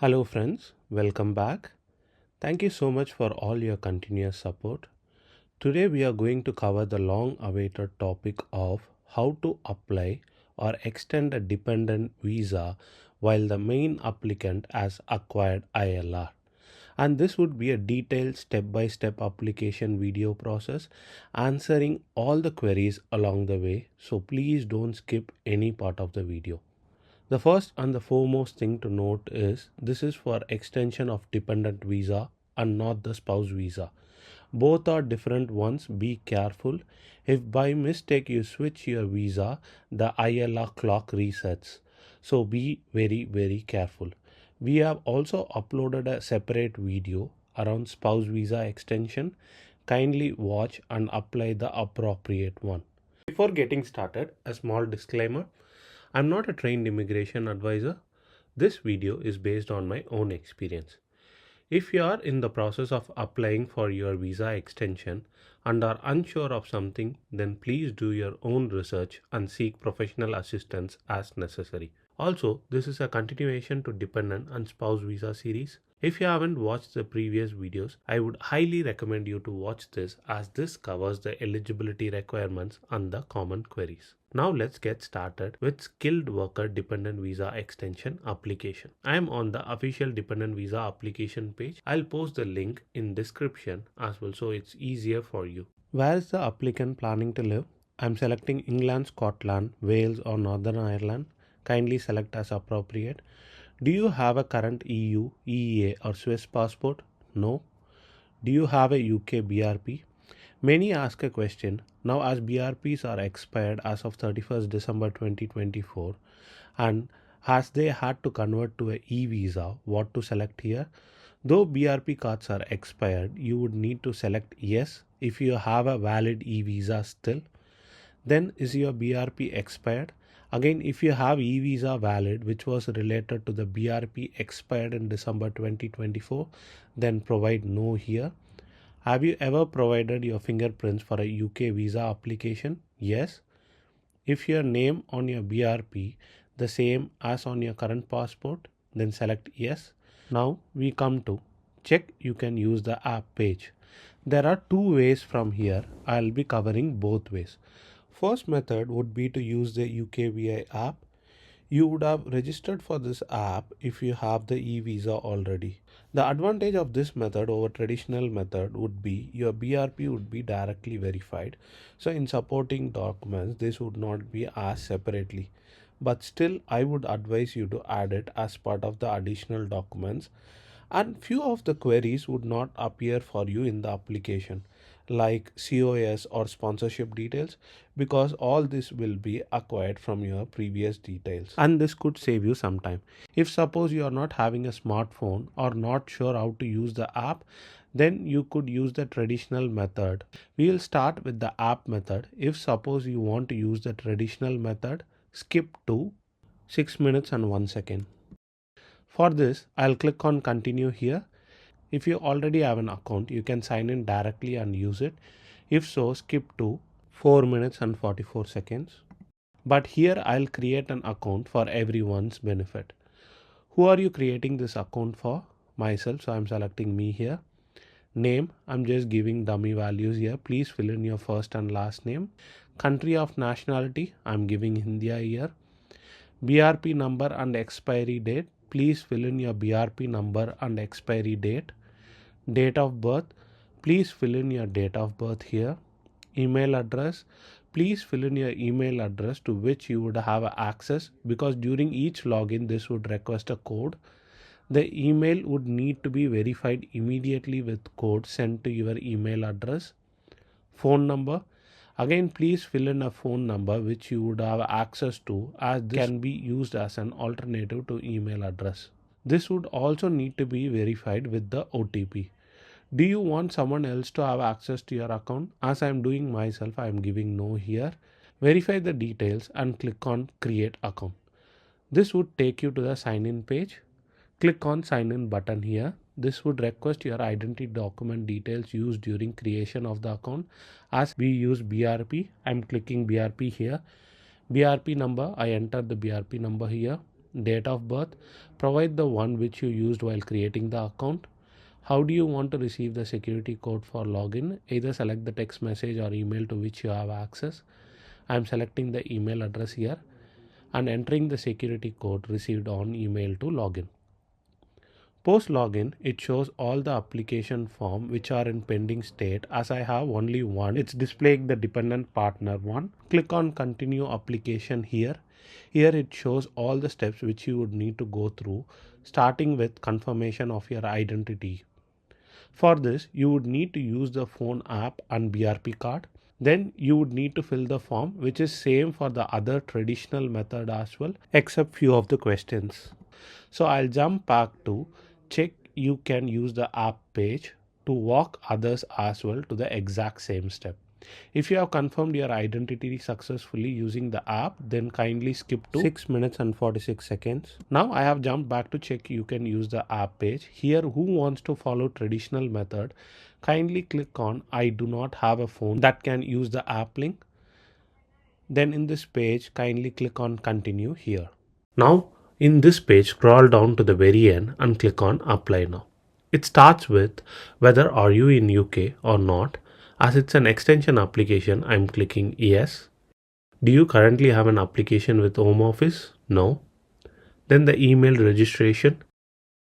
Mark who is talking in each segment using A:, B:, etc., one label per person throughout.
A: Hello friends, welcome back. Thank you so much for all your continuous support. Today we are going to cover the long awaited topic of how to apply or extend a dependent visa while the main applicant has acquired ILR. And this would be a detailed step-by-step application video process answering all the queries along the way, so please don't skip any part of the video. The first and the foremost thing to note is this is for extension of dependent visa and not the spouse visa. Both are different ones. Be careful. If by mistake you switch your visa, the ILR clock resets. So be very careful. We have also uploaded a separate video around spouse visa extension. Kindly watch and apply the appropriate one. Before getting started, a small disclaimer. I'm not a trained immigration advisor. This video is based on my own experience. If you are in the process of applying for your visa extension and are unsure of something, then please do your own research and seek professional assistance as necessary. Also, this is a continuation to dependent and spouse visa series. If you haven't watched the previous videos, I would highly recommend you to watch this as this covers the eligibility requirements and the common queries. Now let's get started with skilled worker dependent visa extension application. I am on the official dependent visa application page. I'll post the link in description as well so it's easier for you. Where is the applicant planning to live? I'm selecting England, Scotland, Wales or Northern Ireland. Kindly select as appropriate. Do you have a current EU, EEA or Swiss passport? No. Do you have a UK BRP? Many ask a question. Now as BRPs are expired as of 31st December 2024 and as they had to convert to a e-visa, what to select here? Though BRP cards are expired, you would need to select yes if you have a valid e-visa still. Then is your BRP expired? Again, if you have e-visa valid which was related to the BRP expired in December 2024, then provide no here. Have you ever provided your fingerprints for a UK visa application? Yes. If your name on your BRP the same as on your current passport, then select yes. Now we come to check you can use the app page. There are two ways from here. I'll be covering both ways. First method would be to use the UKVI app. You would have registered for this app if you have the e-visa already. The advantage of this method over traditional method would be your BRP would be directly verified. So in supporting documents, this would not be asked separately. But still, I would advise you to add it as part of the additional documents. And few of the queries would not appear for you in the application like COS or sponsorship details because all this will be acquired from your previous details and this could save you some time. If suppose you are not having a smartphone or not sure how to use the app, then you could use the traditional method. We will start with the app method. If suppose you want to use the traditional method, skip to 6 minutes and 1 second. For this, I'll click on continue here. If you already have an account, you can sign in directly and use it. If so, skip to 4 minutes and 44 seconds. But here I'll create an account for everyone's benefit. Who are you creating this account for? Myself, so I'm selecting me here. Name, I'm just giving dummy values here. Please fill in your first and last name. Country of nationality, I'm giving India here. BRP number and expiry date. Please fill in your BRP number and expiry date. Date of birth. Please fill in your date of birth here. Email address. Please fill in your email address to which you would have access because during each login this would request a code. The email would need to be verified immediately with code sent to your email address. Phone number. Again, please fill in a phone number which you would have access to as this can be used as an alternative to email address. This would also need to be verified with the OTP. Do you want someone else to have access to your account? As I am doing myself, I am giving no here. Verify the details and click on create account. This would take you to the sign in page. Click on sign in button here. This would request your identity document details used during creation of the account. As we use BRP, I'm clicking BRP here. BRP number, I enter the BRP number here. Date of birth, provide the one which you used while creating the account. How do you want to receive the security code for login? Either select the text message or email to which you have access. I am selecting the email address here and entering the security code received on email to login. Post login, it shows all the application form which are in pending state. As I have only one, it's displaying the dependent partner one. Click on continue application here. Here it shows all the steps which you would need to go through, starting with confirmation of your identity. For this, you would need to use the phone app and BRP card. Then you would need to fill the form, which is same for the other traditional method as well, except few of the questions. So I'll jump back to check you can use the app page to walk others as well to the exact same step. If you have confirmed your identity successfully using the app, then kindly skip to 6 minutes and 46 seconds. Now I have jumped back to check you can use the app page. Here, who wants to follow traditional method, kindly click on I do not have a phone that can use the app link. Then in this page, kindly click on continue here. Now in this page, scroll down to the very end and click on apply now. It starts with whether are you in UK or not. As it's an extension application, I'm clicking yes. Do you currently have an application with Home Office? No. Then the email registration.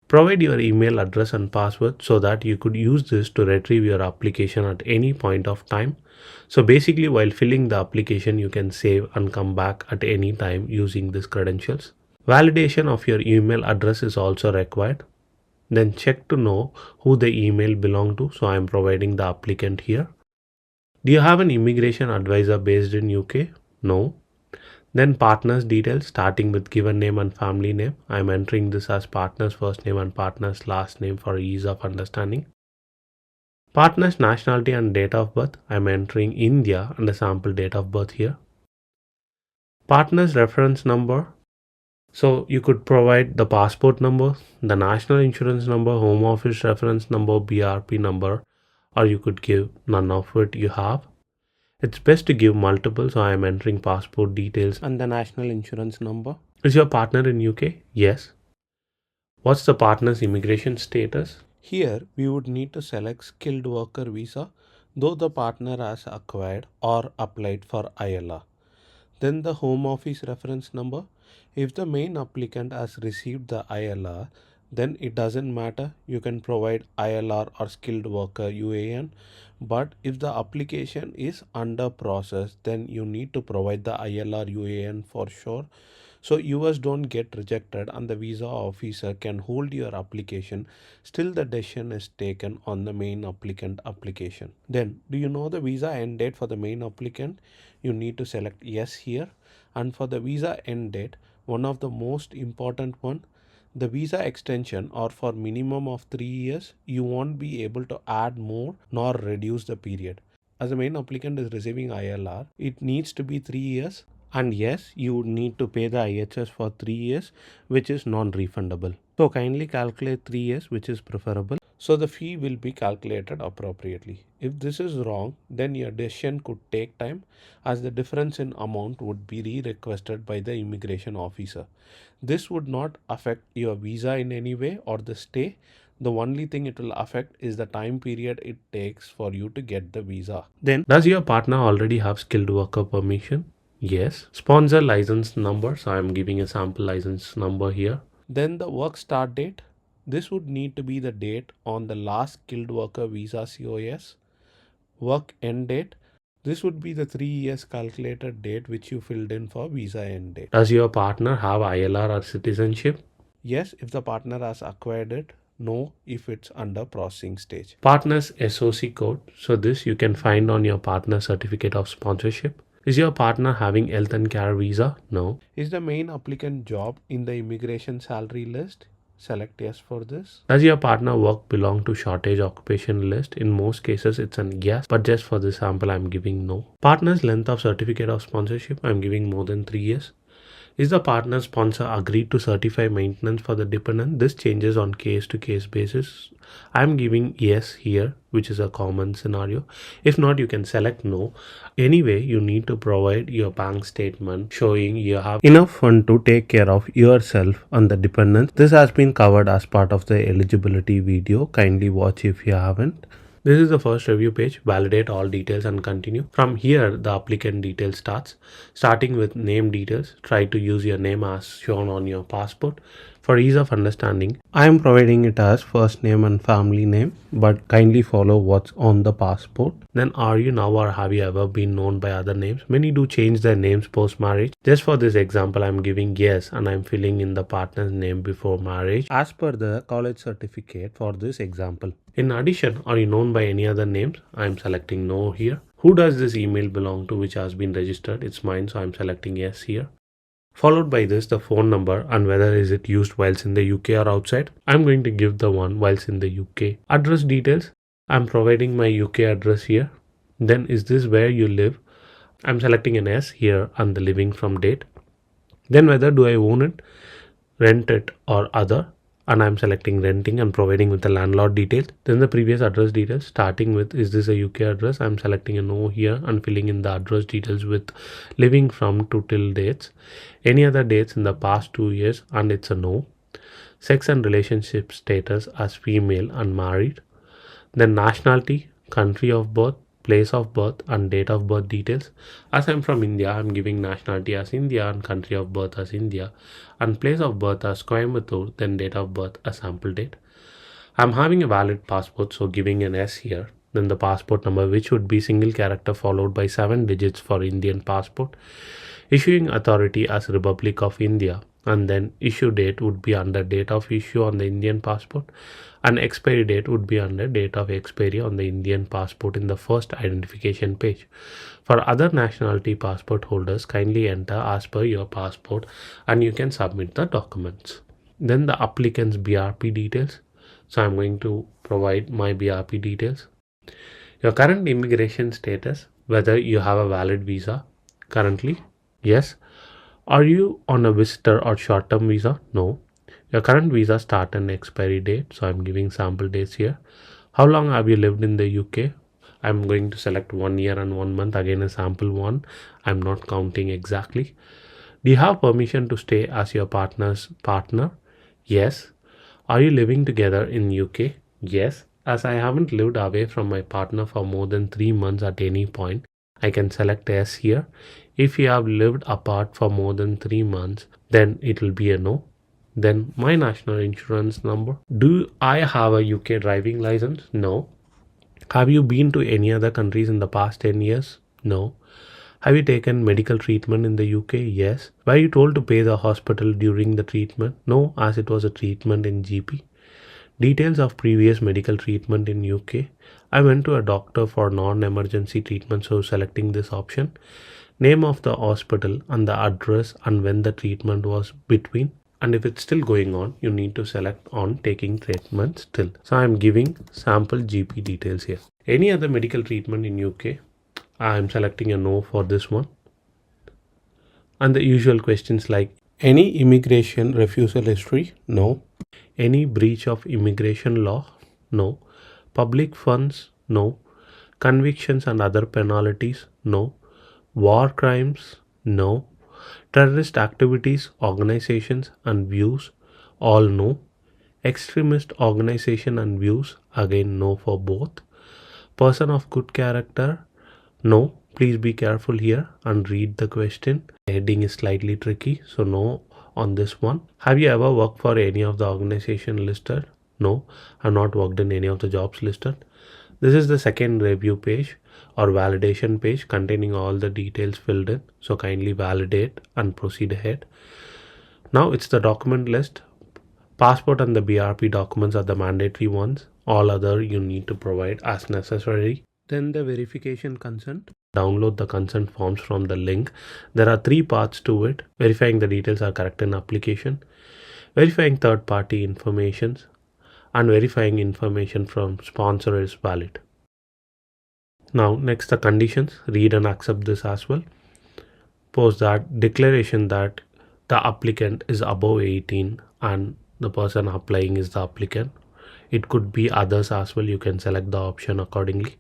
A: Provide your email address and password so that you could use this to retrieve your application at any point of time. So basically, while filling the application, you can save and come back at any time using these credentials. Validation of your email address is also required. Then check to know who the email belongs to. So I am providing the applicant here. Do you have an immigration advisor based in UK? No. Then partners details starting with given name and family name. I am entering this as partner's first name and partner's last name for ease of understanding. Partner's nationality and date of birth. I am entering India and a sample date of birth here. Partner's reference number. So you could provide the passport number, the national insurance number, home office reference number, BRP number, or you could give none of it you have. It's best to give multiple, so I am entering passport details and the national insurance number. Is your partner in UK? Yes. What's the partner's immigration status? Here we would need to select skilled worker visa, though the partner has acquired or applied for ILR. Then the home office reference number. If the main applicant has received the ILR, then it doesn't matter. You can provide ILR or skilled worker UAN. But if the application is under process, then you need to provide the ILR UAN for sure. So yours don't get rejected and the visa officer can hold your application. Still the decision is taken on the main applicant application. Then do you know the visa end date for the main applicant? You need to select yes here. And for the visa end date, one of the most important one, the visa extension or for minimum of 3 years, you won't be able to add more nor reduce the period. As the main applicant is receiving ILR, it needs to be 3 years. And yes, you would need to pay the IHS for 3 years, which is non-refundable. So kindly calculate 3 years, which is preferable. So the fee will be calculated appropriately. If this is wrong, then your decision could take time as the difference in amount would be re-requested by the immigration officer. This would not affect your visa in any way or the stay. The only thing it will affect is the time period it takes for you to get the visa. Then, does your partner already have skilled worker permission? Yes. Sponsor license number. So I'm giving a sample license number here. Then the work start date. This would need to be the date on the last skilled worker visa COS. Work end date. This would be the 3 years calculated date which you filled in for visa end date. Does your partner have ILR or citizenship? Yes, if the partner has acquired it. No, if it's under processing stage. Partner's SOC code. So this you can find on your partner certificate of sponsorship. Is your partner having health and care visa? No. Is the main applicant job in the immigration salary list? Select yes for this. Does your partner work belong to shortage occupation list? In most cases it's an yes, but just for this sample I'm giving no. Partner's length of certificate of sponsorship, I'm giving more than 3 years. Is the partner sponsor agreed to certify maintenance for the dependent? This changes on case to case basis. I'm giving yes here, which is a common scenario. If not, you can select no. Anyway, you need to provide your bank statement showing you have enough fund to take care of yourself and the dependents. This has been covered as part of the eligibility video. Kindly watch if you haven't. This is the first review page. Validate all details and continue. From here, the applicant details starts. Starting with name details, try to use your name as shown on your passport. For ease of understanding, I am providing it as first name and family name, but kindly follow what's on the passport. Then are you now or have you ever been known by other names? Many do change their names post marriage. Just for this example, I am giving yes and I am filling in the partner's name before marriage as per the college certificate for this example. In addition, are you known by any other names? I am selecting no here. Who does this email belong to which has been registered? It's mine, so I am selecting yes here. Followed by this, the phone number and whether is it used whilst in the UK or outside. I'm going to give the one whilst in the UK. Address details. I'm providing my UK address here. Then is this where you live? I'm selecting an yes here and the living from date. Then whether do I own it, rent it or other, and I'm selecting renting and providing with the landlord details. Then the previous address details, starting with is this a UK address? I'm selecting a no here and filling in the address details with living from to till dates. Any other dates in the past 2 years and it's a no. Sex and relationship status as female and married. Then nationality, country of birth, place of birth and date of birth details. As I'm from India, I'm giving nationality as India and country of birth as India and place of birth as Coimbatore, then date of birth as sample date. I'm having a valid passport, so giving an S here. Then the passport number, which would be single character followed by 7 digits for Indian passport. Issuing authority as Republic of India, and then issue date would be under date of issue on the Indian passport and expiry date would be under date of expiry on the Indian passport in the first identification page. For other nationality passport holders, kindly enter as per your passport and you can submit the documents. Then the applicant's BRP details. So I'm going to provide my BRP details. Your current immigration status, whether you have a valid visa currently, yes. Are you on a visitor or short-term visa? No. Your current visa start and expiry date. So I'm giving sample dates here. How long have you lived in the UK? I'm going to select 1 year and 1 month. Again, a sample one. I'm not counting exactly. Do you have permission to stay as your partner's partner? Yes. Are you living together in UK? Yes. As I haven't lived away from my partner for more than 3 months at any point, I can select yes here. If you have lived apart for more than 3 months, then it will be a no. Then my national insurance number. Do I have a UK driving license? No. Have you been to any other countries in the past 10 years? No. Have you taken medical treatment in the UK? Yes. Were you told to pay the hospital during the treatment? No, as it was a treatment in GP. Details of previous medical treatment in UK. I went to a doctor for non-emergency treatment, so selecting this option. Name of the hospital and the address and when the treatment was between. And if it's still going on, you need to select on taking treatment still. So I'm giving sample GP details here. Any other medical treatment in UK? I'm selecting a no for this one. And the usual questions like any immigration refusal history? No. Any breach of immigration law? No. Public funds? No. Convictions and other penalties? No. War crimes? No. Terrorist activities, organizations and views? All no. Extremist organization and views? Again no for both. Person of good character? No. Please be careful here and read the question. The heading is slightly tricky, so no on this one. Have you ever worked for any of the organization listed? No, I have not worked in any of the jobs listed. This is the second review page or validation page containing all the details filled in. So kindly validate and proceed ahead. Now it's the document list. Passport and the BRP documents are the mandatory ones. All other you need to provide as necessary. Then the verification consent. Download the consent forms from the link. There are 3 parts to it. Verifying the details are correct in application, verifying third-party information, and verifying information from sponsor is valid. Now next the conditions. Read and accept this as well. Post that declaration that the applicant is above 18 and the person applying is the applicant. It could be others as well. You can select the option accordingly.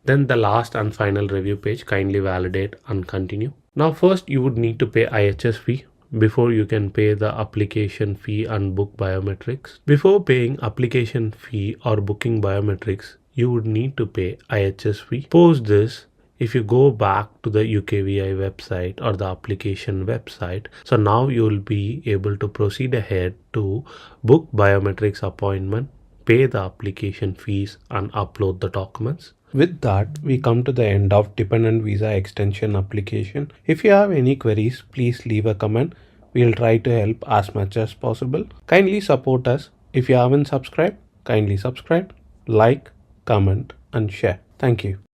A: Then the last and final review page, kindly validate and continue. Now first you would need to pay IHS fee before you can pay the application fee and book biometrics. Before paying application fee or booking biometrics, you would need to pay IHS fee. Post this, if you go back to the UKVI website or the application website, so now you will be able to proceed ahead to book biometrics appointment, pay the application fees and upload the documents. With that, we come to the end of dependent visa extension application. If you have any queries, please leave a comment. We'll try to help as much as possible. Kindly support us. If you haven't subscribed, kindly subscribe, like, comment and share. Thank you.